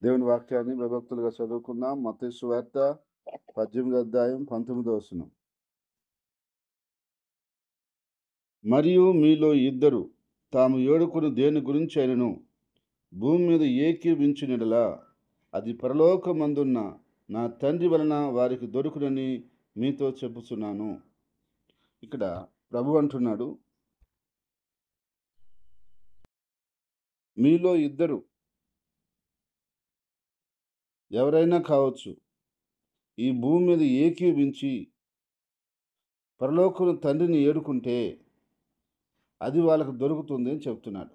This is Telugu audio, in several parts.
దేవుని వాక్యాన్ని విభక్తులుగా చదువుకుందాం. మత్తయి సువార్త 18వ అధ్యాయం 19వ వచనం. మరియు మీలో ఇద్దరు తాము ఏడుకుని దేని గురించి అయినను భూమి మీద ఏకీవించిన యెడల అది పరలోకమందున్న నా తండ్రి వలన వారికి దొరుకునని మీతో చెప్పుచున్నాను. ఇక్కడ ప్రభు అంటున్నాడు, మీలో ఇద్దరు ఎవరైనా కావచ్చు, ఈ భూమి మీద ఏకీవించి పరలోకం తండ్రిని ఏడుకుంటే అది వాళ్ళకు దొరుకుతుంది అని చెప్తున్నాడు.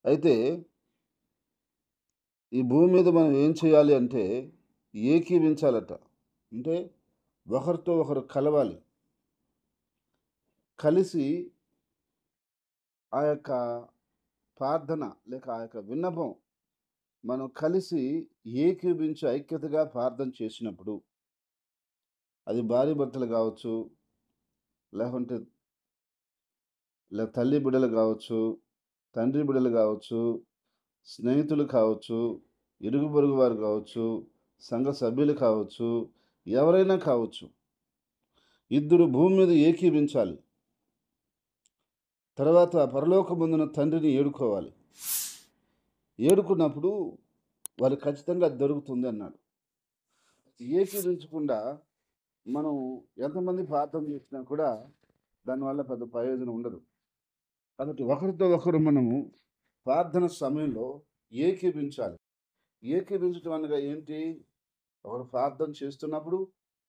అయితే ఈ భూమి మీద మనం ఏం చేయాలి అంటే ఏకీవించాలట. అంటే ఒకరితో ఒకరు కలవాలి. కలిసి ఆ యొక్క ప్రార్థన లేక ఆ యొక్క విన్నపం మనం కలిసి ఏకీవించి ఐక్యతగా ప్రార్థన చేసినప్పుడు అది భార్యాభర్తలు కావచ్చు, లేకుంటే తల్లి బిడ్డలు కావచ్చు, తండ్రి బిడ్డలు కావచ్చు, స్నేహితులు కావచ్చు, ఇరుగు పొరుగు వారు కావచ్చు, సంఘ సభ్యులు కావచ్చు, ఎవరైనా కావచ్చు. ఇద్దరు భూమి మీద ఏకీవించాలి. తర్వాత పరలోకమందున తండ్రిని ఏడుకోవాలి. ఏడుకున్నప్పుడు వారికి ఖచ్చితంగా అది దొరుకుతుంది అన్నాడు. ఏకీవించకుండా మనం ఎంతమంది ప్రార్థన చేసినా కూడా దానివల్ల పెద్ద ప్రయోజనం ఉండదు. కాబట్టి ఒకరితో ఒకరు మనము ప్రార్థన సమయంలో ఏకీవించాలి. ఏకీవించడం అనగా ఏంటి? ఒకరు ప్రార్థన చేస్తున్నప్పుడు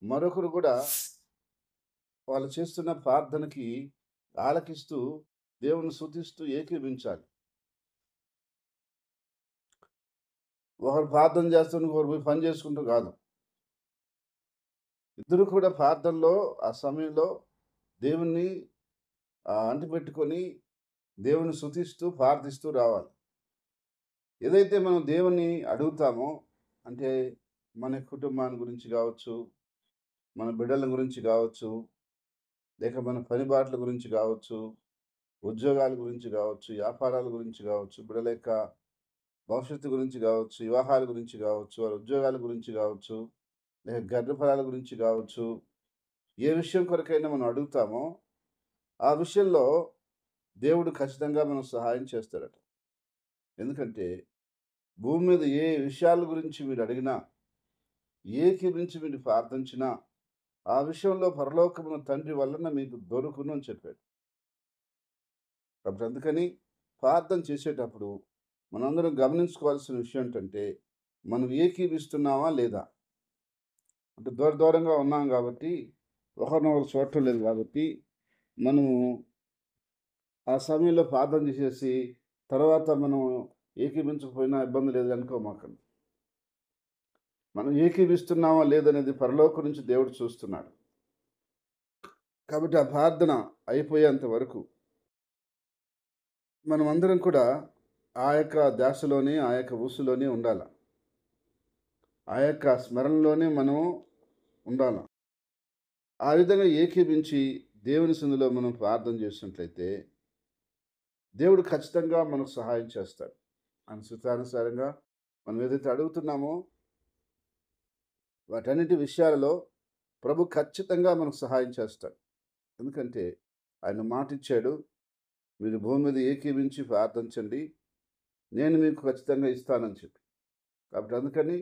మరొకరు కూడా వాళ్ళు చేస్తున్న ప్రార్థనకి ఆలకిస్తూ దేవుని స్తుతిస్తూ ఏకీవించాలి. ఒకరు ప్రార్థన చేస్తున్న ఒకరు పోయి పని చేసుకుంటూ కాదు. ఇద్దరు కూడా ప్రార్థనలో ఆ సమయంలో దేవుణ్ణి అంటిపెట్టుకొని దేవుని స్తుతిస్తూ ప్రార్థిస్తూ రావాలి. ఏదైతే మనం దేవుణ్ణి అడుగుతామో అంటే మన కుటుంబాన్ని గురించి కావచ్చు, మన బిడ్డల గురించి కావచ్చు, లేక మన పని బాటల గురించి కావచ్చు, ఉద్యోగాల గురించి కావచ్చు, వ్యాపారాల గురించి కావచ్చు, బిడ్డల యొక్క భవిష్యత్తు గురించి కావచ్చు, వివాహాల గురించి కావచ్చు, వారి ఉద్యోగాల గురించి కావచ్చు, లేక గర్భఫలాల గురించి కావచ్చు, ఏ విషయం కొరకైనా మనం అడుగుతామో ఆ విషయంలో దేవుడు ఖచ్చితంగా మనకు సహాయం చేస్తాడట. ఎందుకంటే భూమి మీద ఏ విషయాల గురించి మీరు అడిగినా, ఏకీవించి మీరు ప్రార్థించినా ఆ విషయంలో పరలోకమున తండ్రి వలన మీకు దొరుకును అని చెప్పాడు. కాబట్టి అందుకని ప్రార్థన చేసేటప్పుడు మనందరం గమనించుకోవాల్సిన విషయం ఏంటంటే మనం ఏకీవిస్తున్నామా లేదా? అంటే దూరంగా ఉన్నాం కాబట్టి ఒకరినొకరు చూడటం లేదు కాబట్టి మనము ఆ సమయంలో ప్రార్థన చేసేసి తర్వాత మనం ఏకీవించకపోయినా ఇబ్బంది లేదు అనుకోమాకండి. మనం ఏకీవిస్తున్నామా లేదనేది పరలోకం నుంచి దేవుడు చూస్తున్నాడు. కాబట్టి ఆ ప్రార్థన అయిపోయేంత వరకు మనమందరం కూడా ఆ యొక్క ధ్యాసలోనే, ఆ యొక్క ఊసులోనే ఉండాల. ఆ యొక్క స్మరణలోనే మనం ఉండాల. ఆ విధంగా ఏకీవించి దేవుని సన్నిధిలో మనం ప్రార్థన చేసినట్లయితే దేవుడు ఖచ్చితంగా మనకు సహాయం చేస్తాడు. ఆయన చిత్తానుసారంగా మనం ఏదైతే అడుగుతున్నామో వాటన్నిటి విషయాలలో ప్రభు ఖచ్చితంగా మనకు సహాయం చేస్తాడు. ఎందుకంటే ఆయన మాటిచ్చాడు, మీరు భూమి మీద ఏకీవించి ప్రార్థించండి, నేను మీకు ఖచ్చితంగా ఇస్తానని చెప్పి. కాబట్టి అందుకని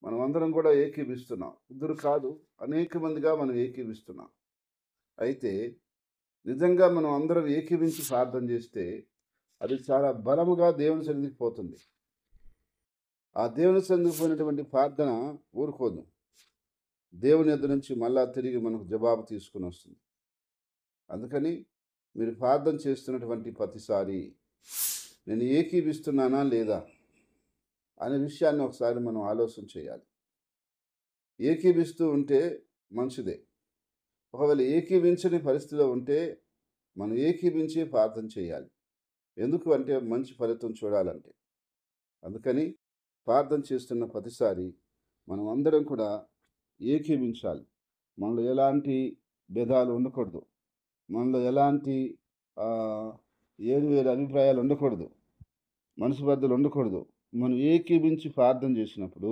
మనం అందరం కూడా ఏకీవిస్తున్నాం. ఇద్దరు కాదు, అనేక మందిగా మనం ఏకీవిస్తున్నాం. అయితే నిజంగా మనం అందరం ఏకీవించి ప్రార్థన చేస్తే అది చాలా బలముగా దేవుని సన్నిధికి పోతుంది. ఆ దేవుని సన్నిధికి పోయినటువంటి ప్రార్థన ఊరుకోదు. దేవుని యొద్ద నుంచి మళ్ళా తిరిగి మనకు జవాబు తీసుకుని వస్తుంది. అందుకని మీరు ప్రార్థన చేస్తున్నటువంటి ప్రతిసారి నేను ఏకీవిస్తున్నానా లేదా అనే విషయాన్ని ఒకసారి మనం ఆలోచన చేయాలి. ఏకీవిస్తూ ఉంటే మంచిదే. ఒకవేళ ఏకీవించని పరిస్థితిలో ఉంటే మనం ఏకీవించి ప్రార్థన చేయాలి. ఎందుకు అంటే మంచి ఫలితం చూడాలంటే. అందుకని ప్రార్థన చేస్తున్న ప్రతిసారి మనం అందరం కూడా ఏకీవించాలి. మనలో ఎలాంటి భేదాలు ఉండకూడదు. మనలో ఎలాంటి వేరు వేరు అభిప్రాయాలు ఉండకూడదు. మనస్పర్ధలు ఉండకూడదు. మనం ఏకీభించి ప్రార్థన చేసినప్పుడు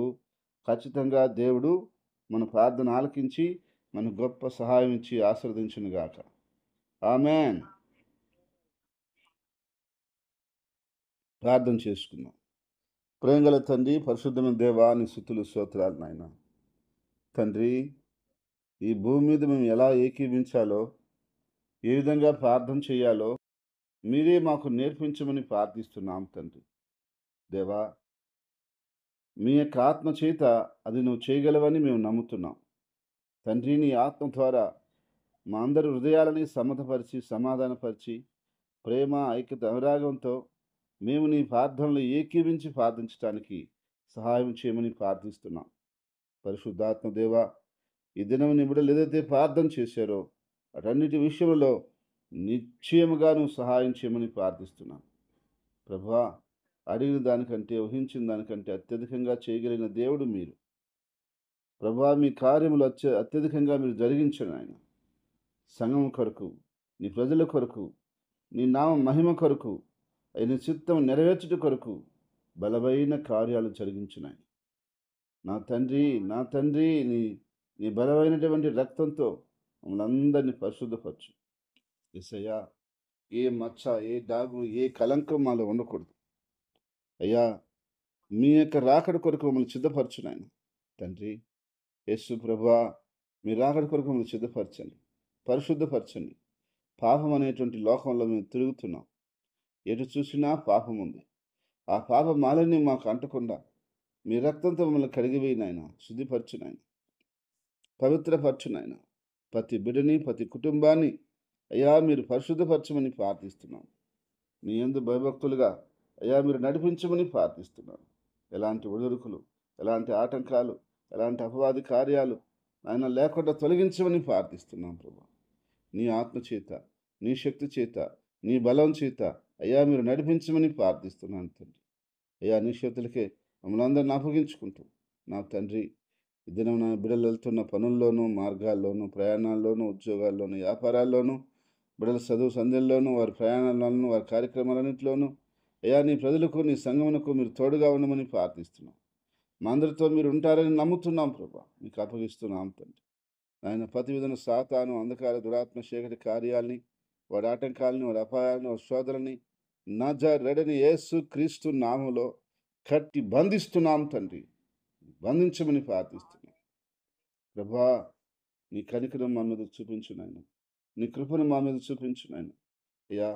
ఖచ్చితంగా దేవుడు మన ప్రార్థన ఆలకించి మనకు గొప్ప సహాయం ఇచ్చి ఆశీర్వదించునుగాక. ఆమేన్. ప్రార్థన చేసుకుందాం. ప్రేమగల తండ్రి, పరిశుద్ధమైన దేవా, నీ స్తుతులు స్తోత్రాలు నాయన. తండ్రి, ఈ భూమి మీద మేము ఎలా ఏకీభించాలో, ఏ విధంగా ప్రార్థన చేయాలో మీరే మాకు నేర్పించమని ప్రార్థిస్తున్నాం తండ్రి. దేవా, మీ యొక్క ఆత్మ చేత అది నువ్వు చేయగలవని మేము నమ్ముతున్నాం. తండ్రి, నీ ఆత్మ ద్వారా మా అందరి హృదయాలని సమ్మతపరిచి, సమాధానపరిచి, ప్రేమ, ఐక్యత, అనురాగంతో మేము నీ ప్రార్థనలు ఏకీవించి ప్రార్థించడానికి సహాయం చేయమని ప్రార్థిస్తున్నాం. పరిశుద్ధాత్మ దేవ, ఈ దినం నీ బిడ్డలు ఏదైతే ప్రార్థన చేశారో అటన్నిటి విషయంలో నిశ్చయముగా నువ్వు సహాయం చేయమని ప్రార్థిస్తున్నాం. ప్రభువా, అడిగిన దానికంటే, ఊహించిన దానికంటే అత్యధికంగా చేయగలిగిన దేవుడు మీరు. ప్రభువా, మీ కార్యములు అత్యధికంగా మీరు జరిగించండి ఆయన. సంఘం కొరకు, నీ ప్రజల కొరకు, నీ నామ మహిమ కొరకు, నీ చిత్తం నెరవేర్చుట కొరకు బలమైన కార్యాలు జరిగించున్నాయి. నా తండ్రి, నా తండ్రి, నీ నీ బలమైనటువంటి రక్తంతో మమ్మల్ని అందరినీ పరిశుద్ధపరచు. యేసయ్యా, ఏ మచ్చ, ఏ డాగు, ఏ కలంకం మాలో ఉండకూడదు. అయ్యా, మీ యొక్క రాకడ కొరకు మమ్మల్ని సిద్ధపరచు నాయన. తండ్రి యేసు ప్రభువా, మీ రాకడ కొరకు మమ్మల్ని సిద్ధపరచండి, పరిశుద్ధపరచండి. పాపం అనేటువంటి లోకంలో మేము తిరుగుతున్నాం. ఎటు చూసినా పాపం ఉంది. ఆ పాప మాలిన్యం మాకు అంటకుండా మీ రక్తంతో మమ్మల్ని కడిగివేయి నాయన, శుద్ధిపరచు నాయన, పవిత్రపరచు నాయన. ప్రతి బిడ్డని, ప్రతి కుటుంబాన్ని అయ్యా మీరు పరిశుద్ధపరచమని ప్రార్థిస్తున్నాం. మీ యందు భయభక్తులుగా అయ్యా మీరు నడిపించమని ప్రార్థిస్తున్నాను. ఎలాంటి ఒడిదుడుకులు, ఎలాంటి ఆటంకాలు, ఎలాంటి అపవాది కార్యాలు ఆయన లేకుండా తొలగించమని ప్రార్థిస్తున్నాం ప్రభు. నీ ఆత్మ చేత, నీ శక్తి చేత, నీ బలం చేత అయ్యా మీరు నడిపించమని ప్రార్థిస్తున్నాను తండ్రి. అయ్యా, నీ చేతులకే మమ్మల్ని అందరిని అప్పగించుకుంటూ నా తండ్రి, ఈ దినం నా బిడ్డలు వెళ్తున్న పనుల్లోనూ, మార్గాల్లోనూ, ప్రయాణాల్లోనూ, ఉద్యోగాల్లోనూ, వ్యాపారాల్లోనూ, బిడ్డల చదువు సంధ్యల్లోనూ, వారి ప్రయాణాల్లోనూ, వారి కార్యక్రమాలన్నింటిలోనూ అయ్యా నీ ప్రజలకు, నీ సంఘమునకు మీరు తోడుగా ఉండమని ప్రార్థిస్తున్నాం. మా అందరితో మీరు ఉంటారని నమ్ముతున్నాం ప్రభా. మీకు అప్పగిస్తున్నాం తండ్రి. ఆయన ప్రతి విధంగా సాతాను, అంధకార, దురాత్మ, చీకటి కార్యాలని, వాడి ఆటంకాలని, వాడి అపాయాలని, వాడి శోధనని నజరేయుడైన యేసు క్రీస్తు నామములో కట్టి బంధిస్తున్నాం తండ్రి. బంధించమని ప్రార్థిస్తున్నాం ప్రభా. నీ కనికరం మా మీద చూపించు నాయన, నీ కృపను మా మీద చూపించు నాయన. అయ్యా,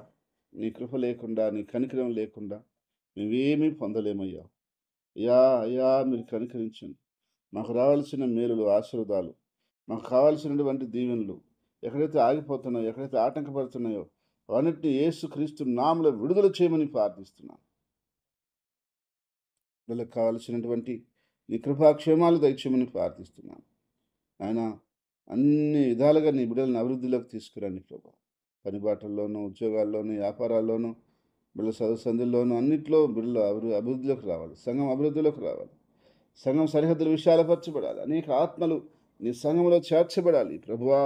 నీ కృప లేకుండా, నీ కనికరం లేకుండా మేమేమీ పొందలేమయ్యా. అయ్యా అయ్యా, మీరు కనికరించండి. మాకు రావాల్సిన మేలులు, ఆశీర్వాదాలు, మాకు కావాల్సినటువంటి దీవెనలు ఎక్కడైతే ఆగిపోతున్నాయో, ఎక్కడైతే ఆటంకపడుతున్నాయో అవన్నిటిని యేసుక్రీస్తు నామములో విడుదల చేయమని ప్రార్థిస్తున్నాను. వీళ్ళకి కావాల్సినటువంటి నీ కృపాక్షేమాలు దయచేయమని ప్రార్థిస్తున్నాను. ఆయన అన్ని విధాలుగా నీ బిడ్డలను అభివృద్ధిలోకి తీసుకురండి ప్రభా. పనిబాటల్లోనూ, ఉద్యోగాల్లోనూ, వ్యాపారాల్లోనూ, బిడ్డల చదువు సందుల్లోనూ అన్నింటిలో బిడ్డలు అభివృద్ధిలోకి రావాలి. సంఘం అభివృద్ధిలోకి రావాలి. సంఘం సరిహద్దులు విశాలపరచబడాలి. అనేక ఆత్మలు నీ సంఘంలో చేర్చబడాలి ప్రభువా.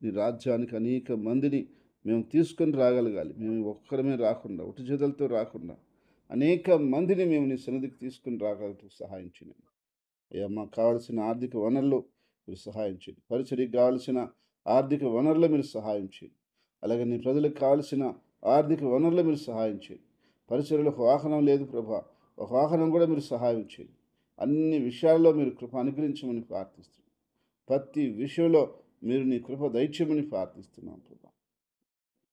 నీ రాజ్యానికి అనేక మందిని మేము తీసుకొని రాగలగాలి. మేము ఒక్కరమే రాకుండా, ఒట్టి చేతులతో రాకుండా అనేక మందిని మేము నీ సన్నిధికి తీసుకుని రాగలటూ సహాయం చేయండి. అయ్యా, మాకు కావాల్సిన ఆర్థిక వనరులు మీరు సహాయం చేయండి. పరిచర్యకు కావాల్సిన ఆర్థిక వనరులు మీరు సహాయం చేయండి. అలాగే నీ ప్రజలకు కావాల్సిన ఆర్థిక వనరులు మీరు సహాయం చేయండి. పరిచర్యలకు వాహనం లేదు ప్రభా, ఒక వాహనం కూడా మీరు సహాయం చేయండి. అన్ని విషయాల్లో మీరు కృప అనుగ్రహించమని ప్రార్థిస్తున్నాం. ప్రతి విషయంలో మీరు నీ కృప దయచేయమని ప్రార్థిస్తున్నాం ప్రభా.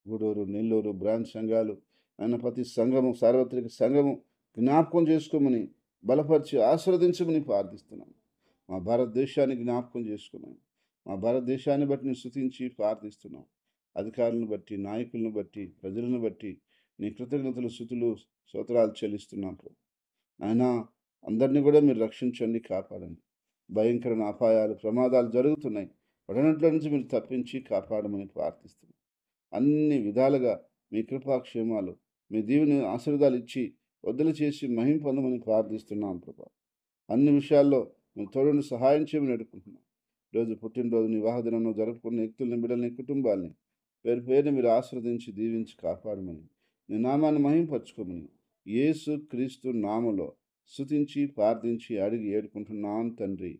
గూడూరు, నెల్లూరు బ్రాంచ్ సంఘాలు ఆయన ప్రతి సంఘము, సార్వత్రిక సంఘము జ్ఞాపకం చేసుకోమని, బలపరిచి ఆశీర్వదించమని ప్రార్థిస్తున్నాం. మా భారతదేశాన్ని జ్ఞాపకం చేసుకున్నాం. మా భారతదేశాన్ని బట్టి నేను స్తుతించి ప్రార్థిస్తున్నాం. అధికారులను బట్టి, నాయకులను బట్టి, ప్రజలను బట్టి నీ కృతజ్ఞతలు, స్తుతులు, స్తోత్రాలు చెల్లిస్తున్నాం ప్రభు. ఆయన అందరినీ కూడా మీరు రక్షించండి, కాపాడండి. భయంకరమైన అపాయాలు, ప్రమాదాలు జరుగుతున్నాయి. వాటన్నింటిలో నుంచి మీరు తప్పించి కాపాడమని ప్రార్థిస్తున్నాం. అన్ని విధాలుగా మీ కృపాక్షేమాలు, మీ దీవెని ఆశీర్వాదాలు ఇచ్చి వద్దలు చేసి మహిమ పొందమని ప్రార్థిస్తున్నాం ప్రభా. అన్ని విషయాల్లో మేము తోడుని సహాయం చేయమని అడుగుకుంటున్నాం. ఈరోజు పుట్టినరోజు, వివాహ దినంలో జరుపుకున్న వ్యక్తుల్ని, బిడ్డల్ని, కుటుంబాల్ని పేరు పేరుని మీరు ఆశీర్వదించి, దీవించి కాపాడమని, నీ నామాన్ని మహింపరచుకోమని యేసు క్రీస్తు నామములో స్తుతించి ప్రార్థించి అడిగి ఏడుకుంటున్నాను తండ్రి.